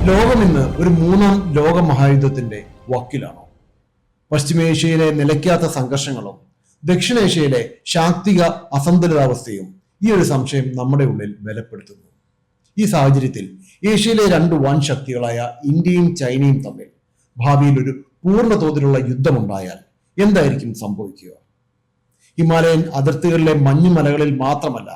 ലോകം ഇന്ന് ഒരു മൂന്നാം ലോക മഹായുദ്ധത്തിന്റെ വക്കിലാണോ? പശ്ചിമേഷ്യയിലെ നിലയ്ക്കാത്ത സംഘർഷങ്ങളും ദക്ഷിണേഷ്യയിലെ ശാക്തിക അസന്തുലിതാവസ്ഥയും ഈ ഒരു സംശയം നമ്മുടെ ഉള്ളിൽ ബലപ്പെടുത്തുന്നു. ഈ സാഹചര്യത്തിൽ ഏഷ്യയിലെ രണ്ട് വൻ ശക്തികളായ ഇന്ത്യയും ചൈനയും തമ്മിൽ ഭാവിയിൽ ഒരു പൂർണ്ണ തോതിലുള്ള യുദ്ധമുണ്ടായാൽ എന്തായിരിക്കും സംഭവിക്കുക? ഹിമാലയൻ അതിർത്തികളിലെ മഞ്ഞുമലകളിൽ മാത്രമല്ല,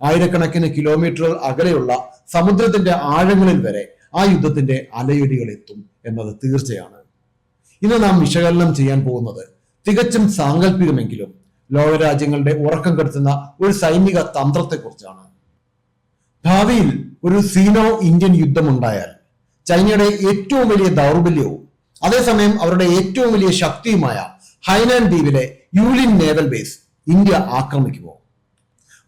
ആയിരക്കണക്കിന് കിലോമീറ്ററുകൾ അകലെയുള്ള സമുദ്രത്തിന്റെ ആഴങ്ങളിൽ വരെ ആ യുദ്ധത്തിന്റെ അലയൊലികൾ എത്തും എന്നത് തീർച്ചയാണ്. ഇന്ന് നാം വിശകലനം ചെയ്യാൻ പോകുന്നത് തികച്ചും സാങ്കല്പികമെങ്കിലും ലോകരാജ്യങ്ങളുടെ ഉറക്കം കെടുത്തുന്ന ഒരു സൈനിക തന്ത്രത്തെക്കുറിച്ചാണ്. ഭാവിയിൽ ഒരു സീനോ ഇന്ത്യൻ യുദ്ധമുണ്ടായാൽ ചൈനയുടെ ഏറ്റവും വലിയ ദൗർബല്യവും അതേസമയം അവരുടെ ഏറ്റവും വലിയ ശക്തിയുമായ ഹൈനാൻ ദ്വീപിലെ യൂലിൻ നേവൽ ബേസ് ഇന്ത്യ ആക്രമിക്കുമോ?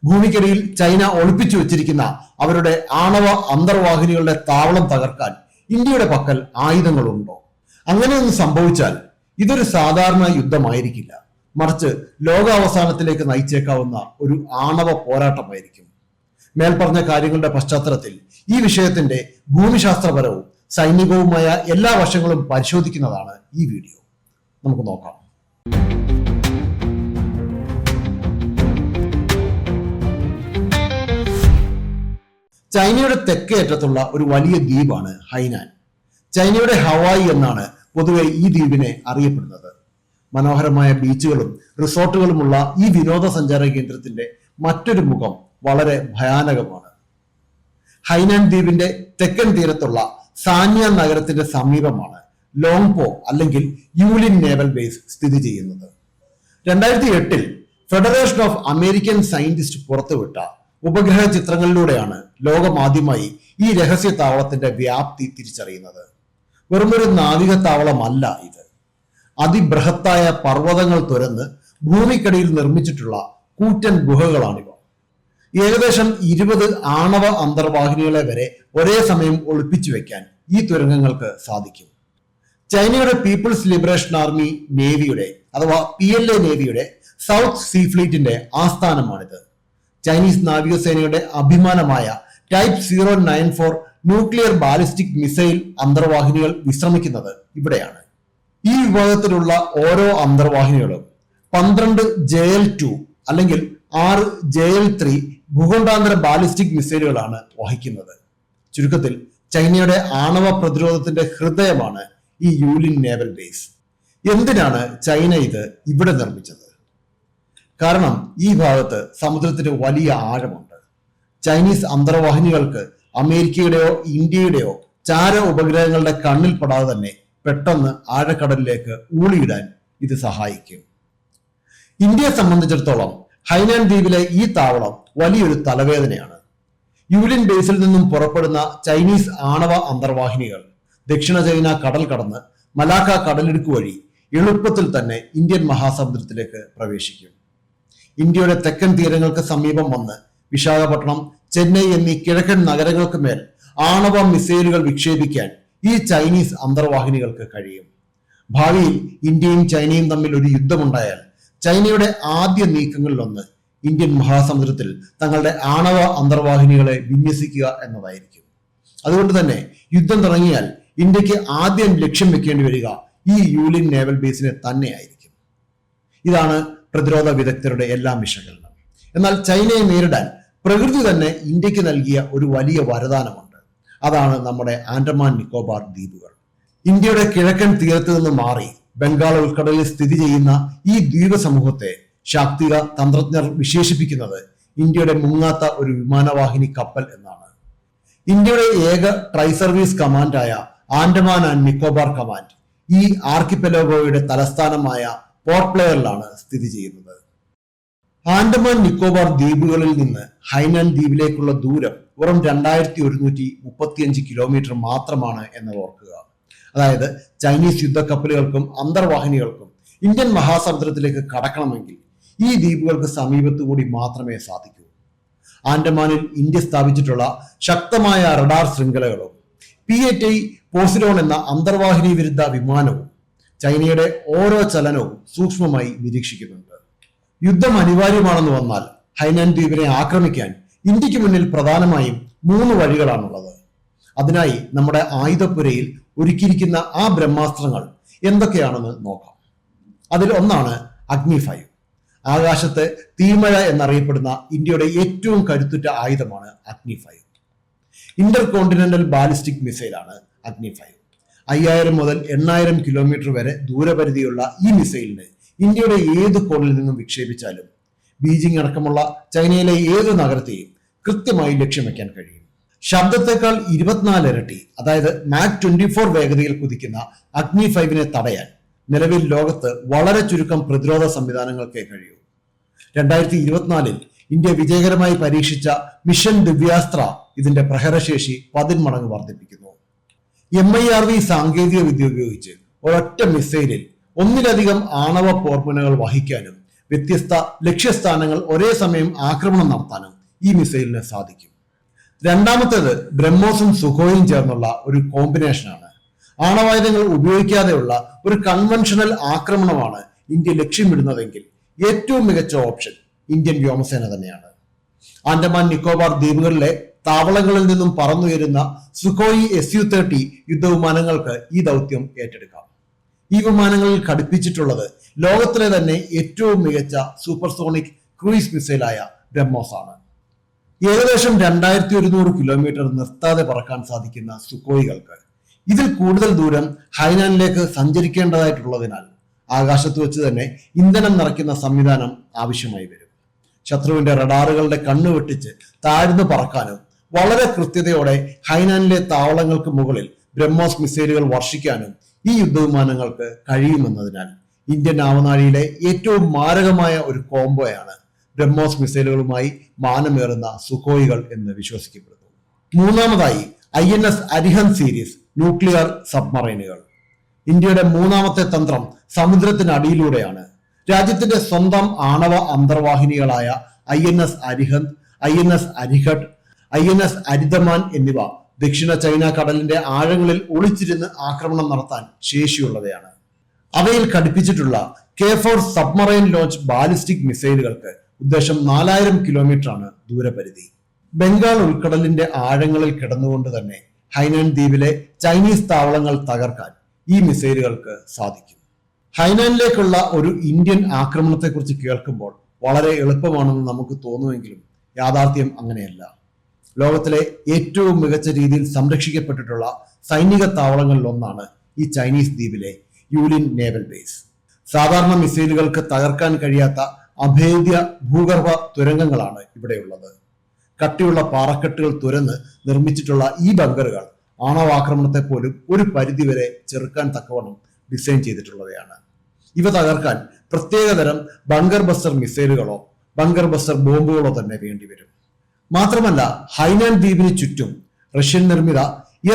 ഭൂമിക്കടിയിൽ ചൈന ഒളിപ്പിച്ചു വെച്ചിരിക്കുന്ന അവരുടെ ആണവ അന്തർവാഹിനികളുടെ താവളം തകർക്കാൻ ഇന്ത്യയുടെ പക്കൽ ആയുധങ്ങളുണ്ടോ? അങ്ങനെയൊന്നും സംഭവിച്ചാൽ ഇതൊരു സാധാരണ യുദ്ധമായിരിക്കില്ല, മറിച്ച് ലോകാവസാനത്തിലേക്ക് നയിച്ചേക്കാവുന്ന ഒരു ആണവ പോരാട്ടമായിരിക്കും. മേൽപ്പറഞ്ഞ കാര്യങ്ങളുടെ പശ്ചാത്തലത്തിൽ ഈ വിഷയത്തിന്റെ ഭൂമിശാസ്ത്രപരവും സൈനികവുമായ എല്ലാ വശങ്ങളും പരിശോധിക്കുന്നതാണ് ഈ വീഡിയോ. നമുക്ക് നോക്കാം. ചൈനയുടെ തെക്കേ അറ്റത്തുള്ള ഒരു വലിയ ദ്വീപാണ് ഹൈനാൻ. ചൈനയുടെ ഹവായി എന്നാണ് പൊതുവെ ഈ ദ്വീപിനെ അറിയപ്പെടുന്നത്. മനോഹരമായ ബീച്ചുകളും റിസോർട്ടുകളുമുള്ള ഈ വിനോദസഞ്ചാര കേന്ദ്രത്തിന്റെ മറ്റൊരു മുഖം വളരെ ഭയാനകമാണ്. ഹൈനാൻ ദ്വീപിന്റെ തെക്കൻ തീരത്തുള്ള സാന്യാൻ നഗരത്തിന്റെ സമീപമാണ് ലോങ്പോ അല്ലെങ്കിൽ യൂലിൻ നേവൽ ബേസ് സ്ഥിതി ചെയ്യുന്നത്. 2008 ഫെഡറേഷൻ ഓഫ് അമേരിക്കൻ സയന്റിസ്റ്റ് പുറത്തുവിട്ട ഉപഗ്രഹ ചിത്രങ്ങളിലൂടെയാണ് ലോകം ആദ്യമായി ഈ രഹസ്യ താവളത്തിന്റെ വ്യാപ്തി തിരിച്ചറിയുന്നത്. വെറുമൊരു നാവിക താവളമല്ല ഇത്. അതിബൃഹത്തായ പർവ്വതങ്ങൾ തുരന്ന് ഭൂമിക്കടിയിൽ നിർമ്മിച്ചിട്ടുള്ള കൂറ്റൻ ഗുഹകളാണിവ. ഏകദേശം 20 ആണവ അന്തർവാഹിനികളെ വരെ ഒരേ സമയം ഒളിപ്പിച്ചു വെക്കാൻ ഈ തുരങ്കങ്ങൾക്ക് സാധിക്കും. ചൈനയുടെ പീപ്പിൾസ് ലിബറേഷൻ ആർമി നേവിയുടെ അഥവാ PLA നേവിയുടെ സൗത്ത് സീ ഫ്ലീറ്റിന്റെ ആസ്ഥാനമാണിത്. ചൈനീസ് നാവികസേനയുടെ അഭിമാനമായ ടൈപ്പ് 094 ന്യൂക്ലിയർ ബാലിസ്റ്റിക് മിസൈൽ അന്തർവാഹിനികൾ വിശ്രമിക്കുന്നത് ഇവിടെയാണ്. ഈ വിഭാഗത്തിലുള്ള ഓരോ അന്തർവാഹിനികളും 12 JL-2 അല്ലെങ്കിൽ 6 JL-3 ഭൂഖണ്ഡാന്തര ബാലിസ്റ്റിക് മിസൈലുകളാണ് വഹിക്കുന്നത്. ചുരുക്കത്തിൽ ചൈനയുടെ ആണവ പ്രതിരോധത്തിന്റെ ഹൃദയമാണ് ഈ യൂലിൻ നേവൽ ബേസ്. എന്തിനാണ് ചൈന ഇത് ഇവിടെ നിർമ്മിച്ചത്? കാരണം ഈ ഭാഗത്ത് സമുദ്രത്തിന് വലിയ ആഴമുണ്ട്. ചൈനീസ് അന്തർവാഹിനികൾക്ക് അമേരിക്കയുടെയോ ഇന്ത്യയുടെയോ ചാര ഉപഗ്രഹങ്ങളുടെ കണ്ണിൽ പെടാതെ തന്നെ പെട്ടെന്ന് ആഴക്കടലിലേക്ക് ഊളിയിടാൻ ഇത് സഹായിക്കും. ഇന്ത്യയെ സംബന്ധിച്ചിടത്തോളം ഹൈനാൻ ദ്വീപിലെ ഈ താവളം വലിയൊരു തലവേദനയാണ്. യൂലിൻ ബേസിൽ നിന്നും പുറപ്പെടുന്ന ചൈനീസ് ആണവ അന്തർവാഹിനികൾ ദക്ഷിണ ചൈന കടൽ കടന്ന് മലാക്ക കടലിടുക്ക് വഴി എളുപ്പത്തിൽ തന്നെ ഇന്ത്യൻ മഹാസമുദ്രത്തിലേക്ക് പ്രവേശിക്കും. ഇന്ത്യയുടെ തെക്കൻ തീരങ്ങൾക്ക് സമീപം വന്ന് വിശാഖപട്ടണം, ചെന്നൈ എന്നീ കിഴക്കൻ നഗരങ്ങൾക്ക് മേൽ ആണവ മിസൈലുകൾ വിക്ഷേപിക്കാൻ ഈ ചൈനീസ് അന്തർവാഹിനികൾക്ക് കഴിയും. ഭാവിയിൽ ഇന്ത്യയും ചൈനയും തമ്മിൽ ഒരു യുദ്ധമുണ്ടായാൽ ചൈനയുടെ ആദ്യ നീക്കങ്ങളിലൊന്ന് ഇന്ത്യൻ മഹാസമുദ്രത്തിൽ തങ്ങളുടെ ആണവ അന്തർവാഹിനികളെ വിന്യസിക്കുക എന്നതായിരിക്കും. അതുകൊണ്ട് തന്നെ യുദ്ധം തുടങ്ങിയാൽ ഇന്ത്യക്ക് ആദ്യം ലക്ഷ്യം വെക്കേണ്ടി വരിക ഈ യൂലിൻ നേവൽ ബേസിനെ തന്നെയായിരിക്കും. ഇതാണ് പ്രതിരോധ വിദഗ്ധരുടെ എല്ലാം വിശകലനം. എന്നാൽ ചൈനയെ നേരിടാൻ പ്രകൃതി തന്നെ ഇന്ത്യക്ക് നൽകിയ ഒരു വലിയ വരദാനമുണ്ട്. അതാണ് നമ്മുടെ ആൻഡമാൻ നിക്കോബാർ ദ്വീപുകൾ. ഇന്ത്യയുടെ കിഴക്കൻ തീരത്ത് നിന്ന് മാറി ബംഗാൾ ഉൾക്കടലിൽ സ്ഥിതി ചെയ്യുന്ന ഈ ദ്വീപ സമൂഹത്തെ ശാക്തിക തന്ത്രജ്ഞർ വിശേഷിപ്പിക്കുന്നത് ഇന്ത്യയുടെ മുങ്ങാത്ത ഒരു വിമാനവാഹിനി കപ്പൽ എന്നാണ്. ഇന്ത്യയുടെ ഏക ട്രൈ സർവീസ് കമാൻഡായ ആൻഡമാൻ ആൻഡ് നിക്കോബാർ കമാൻഡ് ഈ ആർക്കിപ്പെലോഗോയുടെ തലസ്ഥാനമായ പോർട്ട് ബ്ലെയറിലാണ് സ്ഥിതി ചെയ്യുന്നത്. ആൻഡമാൻ നിക്കോബാർ ദ്വീപുകളിൽ നിന്ന് ഹൈനാൻ ദ്വീപിലേക്കുള്ള ദൂരം വെറും 2135 കിലോമീറ്റർ മാത്രമാണ് എന്ന് ഓർക്കുക. അതായത് ചൈനീസ് യുദ്ധക്കപ്പലുകൾക്കും അന്തർവാഹിനികൾക്കും ഇന്ത്യൻ മഹാസമുദ്രത്തിലേക്ക് കടക്കണമെങ്കിൽ ഈ ദ്വീപുകൾക്ക് സമീപത്തു കൂടി മാത്രമേ സാധിക്കൂ. ആൻഡമാനിൽ ഇന്ത്യ സ്ഥാപിച്ചിട്ടുള്ള ശക്തമായ റഡാർ ശൃംഖലകളും P-8I പോസിഡോൺ എന്ന അന്തർവാഹിനി വിരുദ്ധ വിമാനവും ചൈനയുടെ ഓരോ ചലനവും സൂക്ഷ്മമായി നിരീക്ഷിക്കുന്നുണ്ട്. യുദ്ധം അനിവാര്യമാണെന്ന് വന്നാൽ ഹൈനാൻ ദ്വീപിനെ ആക്രമിക്കാൻ ഇന്ത്യക്ക് മുന്നിൽ പ്രധാനമായും 3 വഴികളാണുള്ളത്. അതിനായി നമ്മുടെ ആയുധപ്പുരയിൽ ഒരുക്കിയിരിക്കുന്ന ആ ബ്രഹ്മാസ്ത്രങ്ങൾ എന്തൊക്കെയാണെന്ന് നോക്കാം. അതിൽ ഒന്നാണ് അഗ്നി 5. ആകാശത്ത് തീമഴ എന്നറിയപ്പെടുന്ന ഇന്ത്യയുടെ ഏറ്റവും കരുത്തുറ്റ ആയുധമാണ് അഗ്നി 5. ഇന്റർ കോണ്ടിനെന്റൽ ബാലിസ്റ്റിക് മിസൈലാണ് അഗ്നി 5. 5000 മുതൽ 8000 കിലോമീറ്റർ വരെ ദൂരപരിധിയുള്ള ഈ മിസൈലിന് ഇന്ത്യയുടെ ഏത് കോണിൽ നിന്നും വിക്ഷേപിച്ചാലും ബീജിംഗ് അടക്കമുള്ള ചൈനയിലെ ഏത് നഗരത്തെയും കൃത്യമായി ലക്ഷ്യം വെക്കാൻ കഴിയും. ശബ്ദത്തെക്കാൾ 24 ഇരട്ടി, അതായത് മാക് 24 വേഗതയിൽ കുതിക്കുന്ന അഗ്നി 5നെ തടയാൻ നിലവിൽ ലോകത്ത് വളരെ ചുരുക്കം പ്രതിരോധ സംവിധാനങ്ങൾക്കേ കഴിയൂ. 2024 ഇന്ത്യ വിജയകരമായി പരീക്ഷിച്ച മിഷൻ ദിവ്യാസ്ത്ര ഇതിന്റെ പ്രഹരശേഷി 10 മടങ്ങ് വർദ്ധിപ്പിക്കുന്നു. MIRV സാങ്കേതിക വിദ്യ ഉപയോഗിച്ച് ഒരൊറ്റ മിസൈലിൽ ഒന്നിലധികം ആണവ പോർമുനകൾ വഹിക്കാനും വ്യത്യസ്ത ലക്ഷ്യസ്ഥാനങ്ങൾ ഒരേ സമയം ആക്രമണം നടത്താനും ഈ മിസൈലിന് സാധിക്കും. രണ്ടാമത്തേത് ബ്രഹ്മോസും സുഖോയും ചേർന്നുള്ള ഒരു കോമ്പിനേഷനാണ്. ആണവായുധങ്ങൾ ഉപയോഗിക്കാതെയുള്ള ഒരു കൺവെൻഷണൽ ആക്രമണമാണ് ഇന്ത്യ ലക്ഷ്യമിടുന്നതെങ്കിൽ ഏറ്റവും മികച്ച ഓപ്ഷൻ ഇന്ത്യൻ വ്യോമസേന തന്നെയാണ്. ആൻഡമാൻ നിക്കോബാർ ദ്വീപുകളിലെ താവളങ്ങളിൽ നിന്നും പറന്നുയരുന്ന സുഖോയി Su-30 യുദ്ധവിമാനങ്ങൾക്ക് ഈ ദൗത്യം ഏറ്റെടുക്കാം. ഈ വിമാനങ്ങളിൽ ഘടിപ്പിച്ചിട്ടുള്ളത് ലോകത്തിലെ തന്നെ ഏറ്റവും മികച്ച സൂപ്പർസോണിക് ക്രൂയിസ് മിസൈലായ ബ്രഹ്മോസ് ആണ്. ഏകദേശം 2100 കിലോമീറ്റർ നിർത്താതെ പറക്കാൻ സാധിക്കുന്ന സുഖോയികൾക്ക് ഇതിൽ കൂടുതൽ ദൂരം ഹൈനാനിലേക്ക് സഞ്ചരിക്കേണ്ടതായിട്ടുള്ളതിനാൽ ആകാശത്ത് വെച്ച് തന്നെ ഇന്ധനം നിറയ്ക്കുന്ന സംവിധാനം ആവശ്യമായി വരും. ശത്രുവിന്റെ റഡാറുകളുടെ കണ്ണു വെട്ടിച്ച് താഴ്ന്നു പറക്കാനും വളരെ കൃത്യതയോടെ ഹൈനാനിലെ താവളങ്ങൾക്ക് മുകളിൽ ബ്രഹ്മോസ് മിസൈലുകൾ വർഷിക്കാനും ഈ യുദ്ധവിമാനങ്ങൾക്ക് കഴിയുമെന്നതിനാൽ ഇന്ത്യൻ നാവനാഴിയിലെ ഏറ്റവും മാരകമായ ഒരു കോംബോയാണ് ബ്രഹ്മോസ് മിസൈലുകളുമായി മാനമേറുന്ന സുഖോയികൾ എന്ന് വിശ്വസിക്കപ്പെടുന്നു. മൂന്നാമതായി INS അരിഹന്ത് സീരീസ് ന്യൂക്ലിയർ സബ്മറൈനുകൾ. ഇന്ത്യയുടെ മൂന്നാമത്തെ തന്ത്രം സമുദ്രത്തിനടിയിലൂടെയാണ്. രാജ്യത്തിന്റെ സ്വന്തം ആണവ അന്തർവാഹിനികളായ INS Arihant, INS അരിഹട്ട്, INS Aridhaman എന്നിവ ദക്ഷിണ ചൈന കടലിന്റെ ആഴങ്ങളിൽ ഒളിച്ചിരുന്ന് ആക്രമണം നടത്താൻ ശേഷിയുള്ളവയാണ്. അവയിൽ ഘടിപ്പിച്ചിട്ടുള്ള K4 സബ്മറൈൻ ലോഞ്ച് ബാലിസ്റ്റിക് മിസൈലുകൾക്ക് ഉദ്ദേശം 4000 കിലോമീറ്റർ ആണ് ദൂരപരിധി. ബംഗാൾ ഉൾക്കടലിന്റെ ആഴങ്ങളിൽ കിടന്നുകൊണ്ട് തന്നെ ഹൈനാൻ ദ്വീപിലെ ചൈനീസ് താവളങ്ങൾ തകർക്കാൻ ഈ മിസൈലുകൾക്ക് സാധിക്കും. ഹൈനാനിലേക്കുള്ള ഒരു ഇന്ത്യൻ ആക്രമണത്തെക്കുറിച്ച് കേൾക്കുമ്പോൾ വളരെ എളുപ്പമാണെന്ന് നമുക്ക് തോന്നുമെങ്കിലും യാഥാർത്ഥ്യം അങ്ങനെയല്ല. ലോകത്തിലെ ഏറ്റവും മികച്ച രീതിയിൽ സംരക്ഷിക്കപ്പെട്ടിട്ടുള്ള സൈനിക താവളങ്ങളിൽ ഒന്നാണ് ഈ ചൈനീസ് ദ്വീപിലെ യൂലിൻ നേവൽ ബേസ്. സാധാരണ മിസൈലുകൾക്ക് തകർക്കാൻ കഴിയാത്ത അഭേദ്യ ഭൂഗർഭ തുരങ്കങ്ങളാണ് ഇവിടെയുള്ളത്. കട്ടിയുള്ള പാറക്കെട്ടുകൾ തുരന്ന് നിർമ്മിച്ചിട്ടുള്ള ഈ ബങ്കറുകൾ ആണവാക്രമണത്തെ പോലും ഒരു പരിധിവരെ ചെറുക്കാൻ തക്കവണ്ണം ഡിസൈൻ ചെയ്തിട്ടുള്ളവയാണ്. ഇവ തകർക്കാൻ പ്രത്യേകതരം ബങ്കർ ബസ്റ്റർ മിസൈലുകളോ ബങ്കർ ബസ്റ്റർ ബോംബുകളോ തന്നെ വേണ്ടിവരും. മാത്രമല്ല, ഹൈനാൻ ദ്വീപിന് ചുറ്റും റഷ്യൻ നിർമ്മിത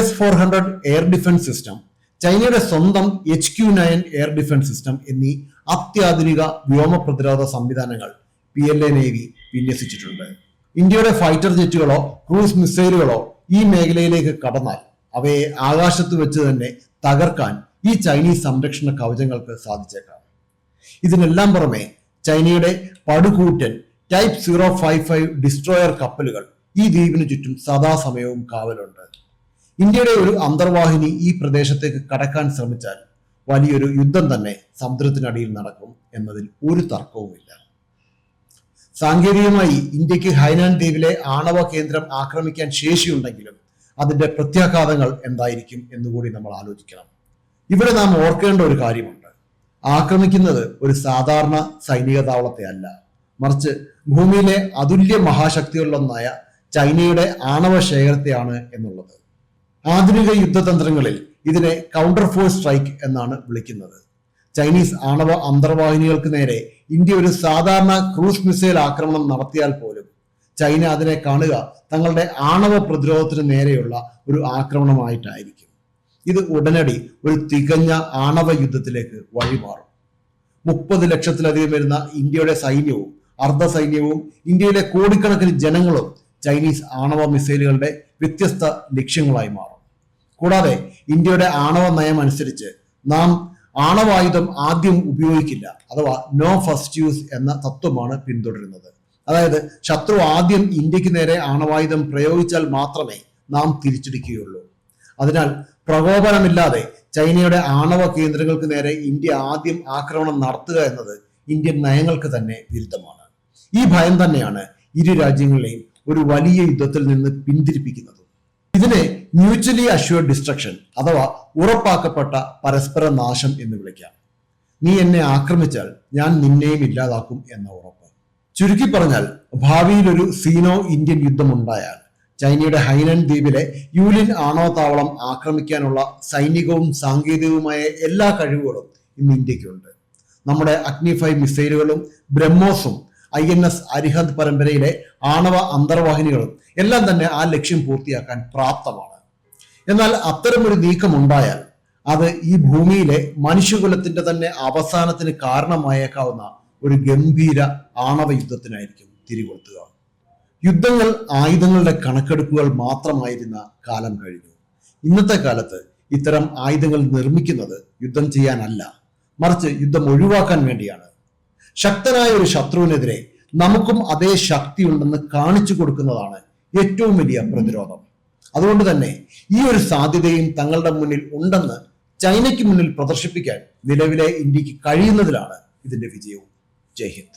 S-400 എയർ ഡിഫൻസ് സിസ്റ്റം, ചൈനയുടെ സ്വന്തം HQ-9 എയർ ഡിഫൻസ് സിസ്റ്റം എന്നീ അത്യാധുനിക വ്യോമ പ്രതിരോധ സംവിധാനങ്ങൾ PLA നേവി വിന്യസിച്ചിട്ടുണ്ട്. ഇന്ത്യയുടെ ഫൈറ്റർ ജെറ്റുകളോ ക്രൂസ് മിസൈലുകളോ ഈ മേഖലയിലേക്ക് കടന്നാൽ അവയെ ആകാശത്ത് വെച്ച് തന്നെ തകർക്കാൻ ഈ ചൈനീസ് സംരക്ഷണ കവചങ്ങൾക്ക് സാധിച്ചേക്കാം. ഇതിനെല്ലാം പുറമെ ചൈനയുടെ പടുകൂറ്റൻ Type 055 ഡിസ്ട്രോയർ കപ്പലുകൾ ഈ ദ്വീപിന് ചുറ്റും സദാസമയവും കാവലുണ്ട്. ഇന്ത്യയുടെ ഒരു അന്തർവാഹിനി ഈ പ്രദേശത്തേക്ക് കടക്കാൻ ശ്രമിച്ചാൽ വലിയൊരു യുദ്ധം തന്നെ സമുദ്രത്തിനടിയിൽ നടക്കും എന്നതിൽ ഒരു തർക്കവുമില്ല. സാങ്കേതികമായി ഇന്ത്യക്ക് ഹൈനാൻ ദ്വീപിലെ ആണവ കേന്ദ്രം ആക്രമിക്കാൻ ശേഷിയുണ്ടെങ്കിലും അതിന്റെ പ്രത്യാഘാതങ്ങൾ എന്തായിരിക്കും എന്നുകൂടി നമ്മൾ ആലോചിക്കണം. ഇവിടെ നാം ഓർക്കേണ്ട ഒരു കാര്യമുണ്ട്. ആക്രമിക്കുന്നത് ഒരു സാധാരണ സൈനിക താവളത്തെ അല്ല, മറിച്ച് ഭൂമിയിലെ അതുല്യ മഹാശക്തികളിലൊന്നായ ചൈനയുടെ ആണവ ശേഖരത്തെയാണ് എന്നുള്ളത്. ആധുനിക യുദ്ധതന്ത്രങ്ങളിൽ ഇതിനെ കൗണ്ടർ ഫോഴ്സ് സ്ട്രൈക്ക് എന്നാണ് വിളിക്കുന്നത്. ചൈനീസ് ആണവ അന്തർവാഹിനികൾക്ക് നേരെ ഇന്ത്യ ഒരു സാധാരണ ക്രൂസ് മിസൈൽ ആക്രമണം നടത്തിയാൽ പോലും ചൈന അതിനെ കാണുക തങ്ങളുടെ ആണവ പ്രതിരോധത്തിന് നേരെയുള്ള ഒരു ആക്രമണമായിട്ടായിരിക്കും. ഇത് ഉടനടി ഒരു തികഞ്ഞ ആണവ യുദ്ധത്തിലേക്ക് വഴിമാറും. 30 ലക്ഷത്തിലധികം വരുന്ന ഇന്ത്യയുടെ സൈന്യവും അർദ്ധസൈന്യവും ഇന്ത്യയിലെ കോടിക്കണക്കിന് ജനങ്ങളും ചൈനീസ് ആണവ മിസൈലുകളുടെ വ്യത്യസ്ത ലക്ഷ്യങ്ങളായി മാറും. കൂടാതെ ഇന്ത്യയുടെ ആണവ നയം അനുസരിച്ച് നാം ആണവായുധം ആദ്യം ഉപയോഗിക്കില്ല, അഥവാ നോ ഫസ്റ്റ് യൂസ് എന്ന തത്വമാണ് പിന്തുടരുന്നത്. അതായത് ശത്രു ആദ്യം ഇന്ത്യക്ക് നേരെ ആണവായുധം പ്രയോഗിച്ചാൽ മാത്രമേ നാം തിരിച്ചടിക്കുകയുള്ളൂ. അതിനാൽ പ്രകോപനമില്ലാതെ ചൈനയുടെ ആണവ കേന്ദ്രങ്ങൾക്ക് നേരെ ഇന്ത്യ ആദ്യം ആക്രമണം നടത്തുക എന്നത് ഇന്ത്യൻ നയങ്ങൾക്ക് തന്നെ വിരുദ്ധമാണ്. ഈ ഭയം തന്നെയാണ് ഇരു രാജ്യങ്ങളെയും ഒരു വലിയ യുദ്ധത്തിൽ നിന്ന് പിന്തിരിപ്പിക്കുന്നത്. ഇതിനെ മ്യൂച്വലി അഷ്യൂർഡ് ഡിസ്ട്രക്ഷൻ അഥവാ ഉറപ്പാക്കപ്പെട്ട പരസ്പര നാശം എന്ന് വിളിക്കാം. നീ എന്നെ ആക്രമിച്ചാൽ ഞാൻ നിന്നെയും ഇല്ലാതാക്കും എന്ന ഉറപ്പ്. ചുരുക്കി പറഞ്ഞാൽ ഭാവിയിൽ ഒരു സീനോ ഇന്ത്യൻ യുദ്ധം ഉണ്ടായാൽ ചൈനയുടെ ഹൈനൻ ദ്വീപിലെ യൂലിൻ ആണവ താവളം ആക്രമിക്കാനുള്ള സൈനികവും സാങ്കേതികവുമായ എല്ലാ കഴിവുകളും ഇന്ന് ഇന്ത്യക്കുണ്ട്. നമ്മുടെ അഗ്നി 5 മിസൈലുകളും ബ്രഹ്മോസും INS അരിഹന്ത് പരമ്പരയിലെ ആണവ അന്തർവാഹിനികളും എല്ലാം തന്നെ ആ ലക്ഷ്യം പൂർത്തിയാക്കാൻ പ്രാപ്തമാണ്. എന്നാൽ അത്തരമൊരു നീക്കം ഉണ്ടായാൽ അത് ഈ ഭൂമിയിലെ മനുഷ്യകുലത്തിന്റെ തന്നെ അവസാനത്തിന് കാരണമായേക്കാവുന്ന ഒരു ഗംഭീര ആണവ യുദ്ധത്തിനായിരിക്കും തിരികൊളുത്തുക. യുദ്ധങ്ങൾ ആയുധങ്ങളുടെ കണക്കെടുപ്പുകൾ മാത്രമായിരുന്ന കാലം കഴിഞ്ഞു. ഇന്നത്തെ കാലത്ത് ഇത്തരം ആയുധങ്ങൾ നിർമ്മിക്കുന്നത് യുദ്ധം ചെയ്യാനല്ല, മറിച്ച് യുദ്ധം ഒഴിവാക്കാൻ വേണ്ടിയാണ്. ശക്തനായ ഒരു ശത്രുവിനെതിരെ നമുക്കും അതേ ശക്തിയുണ്ടെന്ന് കാണിച്ചു കൊടുക്കുന്നതാണ് ഏറ്റവും വലിയ പ്രതിരോധം. അതുകൊണ്ട് തന്നെ ഈ ഒരു സാധ്യതയും തങ്ങളുടെ മുന്നിൽ ഉണ്ടെന്ന് ചൈനയ്ക്ക് മുന്നിൽ പ്രദർശിപ്പിക്കാൻ നിലവിലെ ഇന്ത്യക്ക് കഴിയുന്നതിലാണ് ഇതിന്റെ വിജയവും. ജയ് ഹിന്ദ്.